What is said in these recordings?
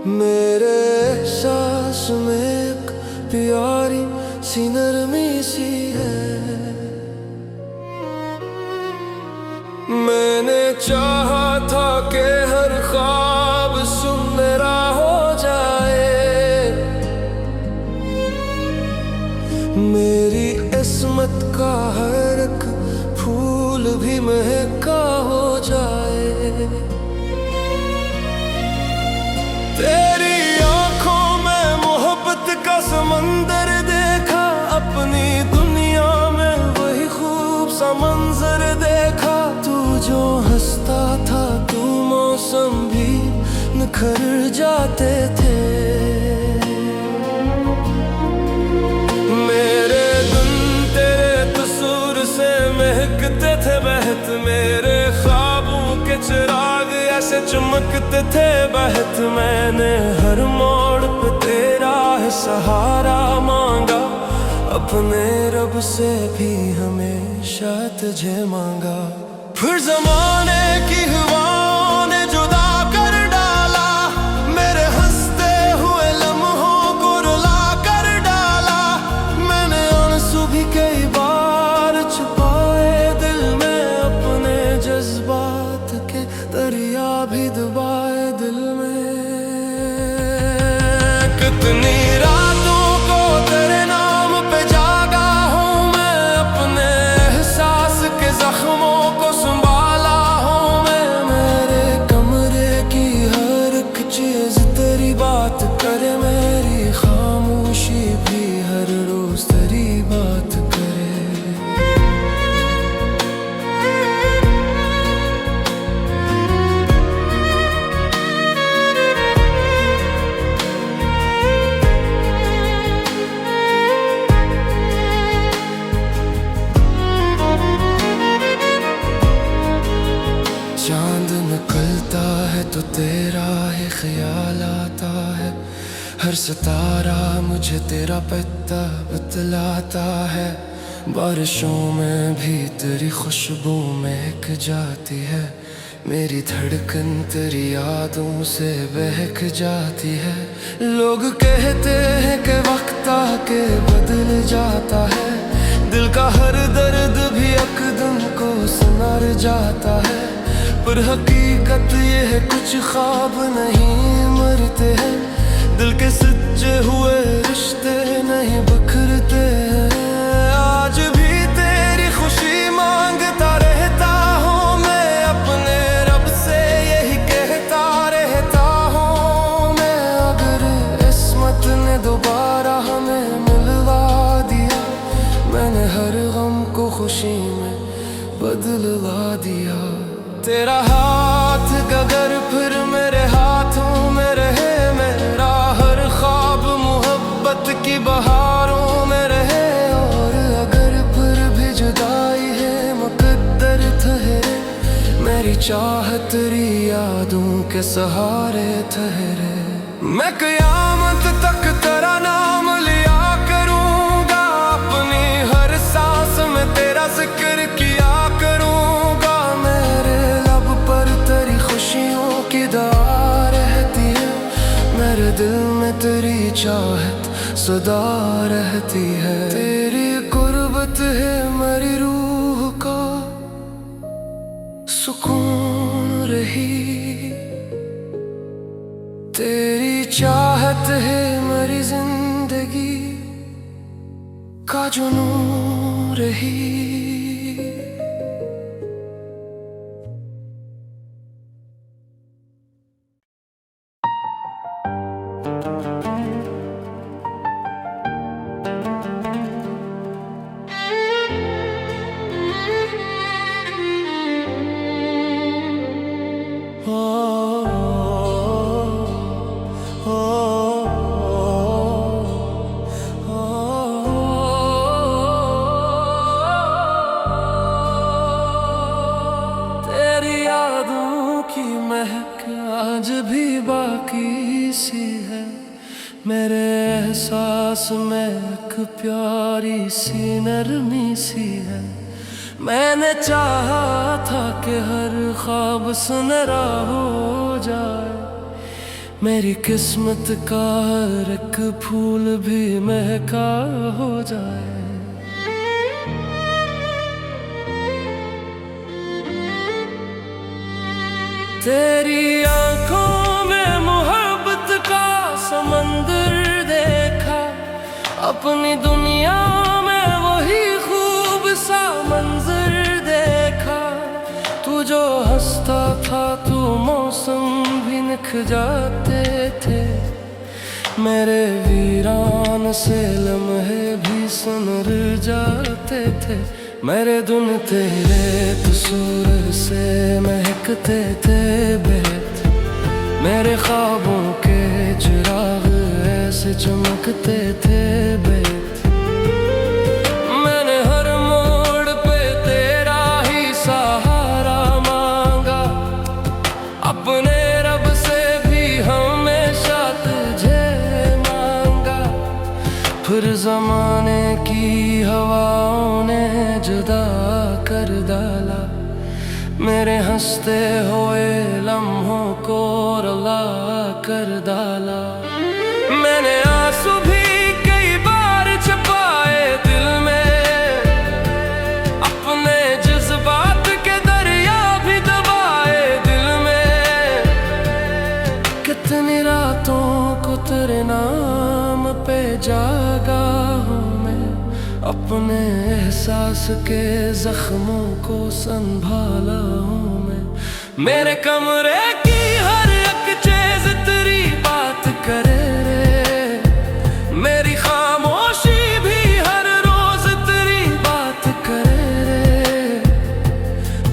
मेरे सांस में एक प्यारी सी नरमी सी है। मैंने चाहा था कि हर ख्वाब सुनहरा हो जाए, मेरी किस्मत का हर एक फूल भी महका हो जाए। तेरी आंखों में मोहब्बत का समंदर देखा, अपनी दुनिया में वही खूब सा मंजर देखा। तू जो हंसता था तू मौसम भी निखर जाते थे। मेरे दिन तेरे कसूर से महकते थे बहत, मेरे ख्वाबों के चिराग ऐसे चमकते थे बहत। मैंने हर मोड़ पे तेरा है सहारा मांगा, अपने रब से भी हमेशा तुझे मांगा। फिर ज़माने की हवाओं ने जुदा कर डाला, मेरे हंसते हुए लम्हों को रुला कर डाला। मैंने आंसू भी कई बार छुपाए दिल में, अपने जज्बात के दरिया भी डुबाए दिल में। कितनी रातों को तेरे नाम पे जागा हूँ मैं, अपने एहसास के जख्मों को संभाला हूँ मैं। मेरे कमरे की हर एक चीज तेरी बात करे, मेरी खामोशी भी हर रोज तेरी बात करे। चांद निकलता है तो तेरा ही ख्याल आता है, हर सितारा मुझे तेरा पता बतलाता है। बारिशों में भी तेरी खुशबू महक जाती है, मेरी धड़कन तेरी यादों से बहक जाती है। लोग कहते हैं कि वक्त आके बदल जाता है, दिल का हर दर्द भी एकदम को सुनार जाता है। पर हकीकत ये है कुछ ख्वाब नहीं मरते हैं, दिल के सच्चे हुए रिश्ते नहीं बिखरते हैं। आज भी तेरी खुशी मांगता रहता हूँ मैं, अपने रब से यही कहता रहता हूँ मैं। अगर किस्मत ने दोबारा हमें मिलवा दिया, मैंने हर गम को खुशी में बदलवा दिया। तेरा हाथ अगर फिर मेरे हाथों में रहे, मेरा हर ख्वाब मोहब्बत की बहारों में रहे। और अगर फिर भी जुदाई है मुकद्दर ठहरे, मेरी चाहत तेरी यादों के सहारे ठहरे। मैं क़यामत तक तेरा नाम लिया करूँगा, अपनी हर सांस में तेरा जिक्र किया करूँगा। मेरे लब पर तेरी खुशियों की दुआ रहती है, मेरे दिल में तेरी चाहत सदा रहती है। तेरी कुर्बत है मेरी रूह का सुकून रही, तेरी चाहत है मेरी जिंदगी का जुनून रही। आज भी बाकी सी है, मेरे एहसास में एक प्यारी सी नरमी सी है। मैंने चाहा था कि हर ख्वाब सुनहरा हो जाए, मेरी किस्मत का हर एक फूल भी महका हो जाए। तेरी आंखों में मोहब्बत का समंदर देखा, अपनी दुनिया में वही खूब सा मंजर देखा। तू जो हंसता था तू मौसम भी निख जाते थे, मेरे वीरान से लम्हे भी सुनर जाते थे। मेरे धुन तेरे कसूर से महकते थे बेत, मेरे ख्वाबों के चिराग ऐसे चमकते थे बेत। मैंने हर मोड़ पे तेरा ही सहारा मांगा, अपने रब से भी हमेशा तुझे मांगा। फिर जमाने की हवाओं ने जुदा कर डाला, मेरे हंसते हुए लम्हों को रुला कर डाला। मैंने आंसू भी कई बार छुपाए दिल में, अपने जज्बात के दरिया भी दबाए दिल में। कितनी रातों को तेरे नाम पे जागा हूँ मैं, अपने एहसास के जख्मों को संभाला हूँ मैं। मेरे कमरे की हर एक चीज तेरी बात करे रे, मेरी खामोशी भी हर रोज तेरी बात करे रे।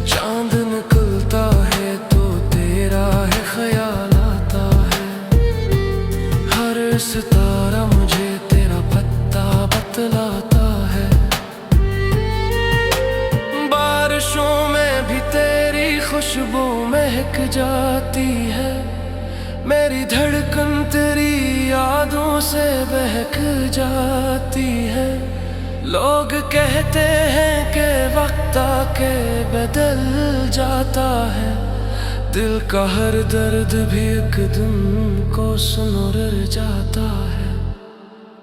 चांद निकलता है तो तेरा है ख्याल आता है, हर सितारा मुझे तेरा पत्ता बतलाता है। बारिशों में भी तेरी खुशबू महक जाती है, मेरी धड़कन तेरी यादों से बहक जाती है। लोग कहते हैं कि वक्त आके बदल जाता है, दिल का हर दर्द भी एक दिन को सुनर जाता है।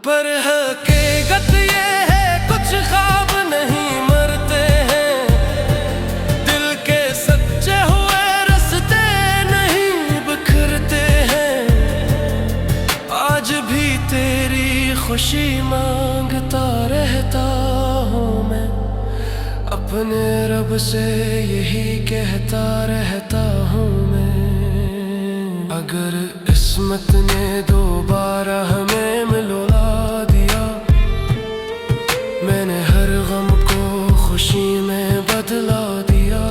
पर हकीकत ये है कुछ ख्वाब नहीं मरते हैं, दिल के सच्चे हुए रस्ते नहीं बिखरते हैं। आज भी तेरी खुशी मांगता रहता हूँ मैं, अपने रब से यही कहता रहता हूँ मैं। अगर किस्मत ने दोबारा हमें मिलवा दिया, मैंने हर गम को खुशी में बदला दिया।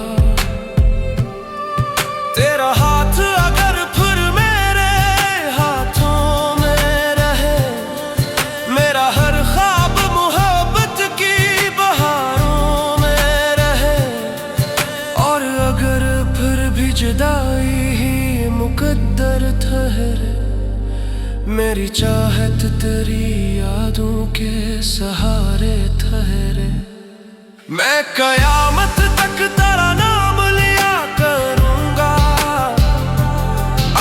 तेरा हाथ अगर फिर मेरे हाथों में रहे, मेरा हर ख्वाब मोहब्बत की बहारों में रहे। और अगर फिर भी जुदाई ही मुकद्दर ठहरे, मेरी चाहत तेरी यादों के सहारे ठहरे। मैं कयामत तक तेरा नाम लिया करूंगा,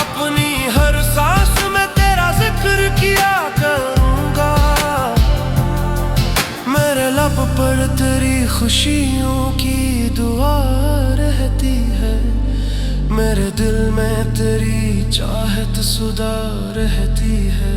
अपनी हर सांस में तेरा जिक्र किया करूंगा। मेरे लब पर तेरी खुशियों की दुआ रहती है, मेरे दिल में तेरी चाहत सुधा रहती है।